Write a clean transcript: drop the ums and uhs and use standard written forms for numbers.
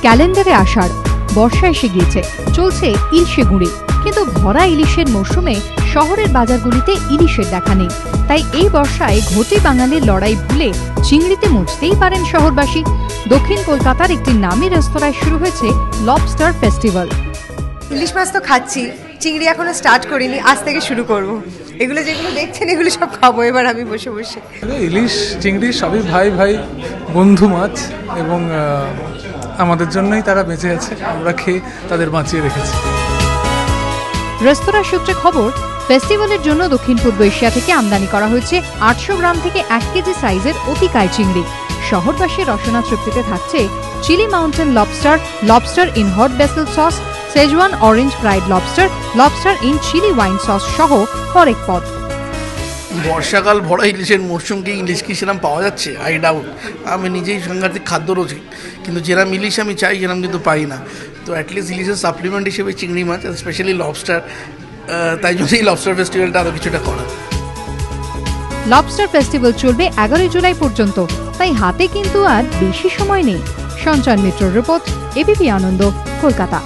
ক্যালেন্ডারে আষাঢ়, বর্ষা এসে গিয়েছে, চলছে ইলশে গুঁড়ি। কিন্তু ভরা ইলিশের মরশুমে শহরের বাজারগুলিতে ইলিশের দেখা নেই। তাই এই বর্ষায় ঘটি বাঙালির লড়াই ভুলে চিংড়িতে মুছতেই পারেন শহরবাসী। দক্ষিণ কলকাতার একটি নামী রেস্তোরাঁয় শুরু হয়েছে লবস্টার ফেস্টিভ্যাল। ইলিশ মাছ তো খাচ্ছি, চিংড়ি এখনো স্টার্ট করিনি, আজ থেকে শুরু করব। এগুলো যেগুলো দেখছেন এগুলো সব খাবো এবার আমি বসে বসে। ইলিশ চিংড়ি সবই ভাই ভাই বন্ধু মাছ, এবং আমাদের জন্যই তারা বেঁচে আছে, আমরা খেয়ে তাদের বাঁচিয়ে রেখেছি। রেস্তোরাঁ সূত্রে খবর, ফেস্টিভ্যালের জন্য দক্ষিণ পূর্ব এশিয়া থেকে আমদানি করা হয়েছে 800 গ্রাম থেকে 1 কেজি সাইজের অতিকায় চিংড়ি। শহরবাসীর রসনা তৃপ্তিতে থাকছে chilli mountain lobster, lobster in hot basil sauce, Szechuan orange fried lobster, lobster in chilli wine sauce সহ হরেক পদ। বর্ষাকাল ভরা ইলিশের মরশুম কি ইলিশ কি সেরকম পাওয়া যাচ্ছে? I doubt. আমি নিজেই সাংঘাতিক খাদ্য রসিক, কিন্তু যেরকম ইলিশ আমি চাই সেরকম কিন্তু পাই না। তো অ্যাটলিস্ট ইলিশের সাপ্লিমেন্ট হিসেবে চিংড়ি মাছ, স্পেশালি লবস্টার, তাই জন্য এই লবস্টার ফেস্টিভ্যালটা আরও কিছুটা করা। লবস্টার ফেস্টিভ্যাল চলবে 11 জুলাই পর্যন্ত, তাই হাতে কিন্তু আর বেশি সময় নেই। সঞ্চয়ন মিত্রর রিপোর্ট, এবিপি আনন্দ, কলকাতা।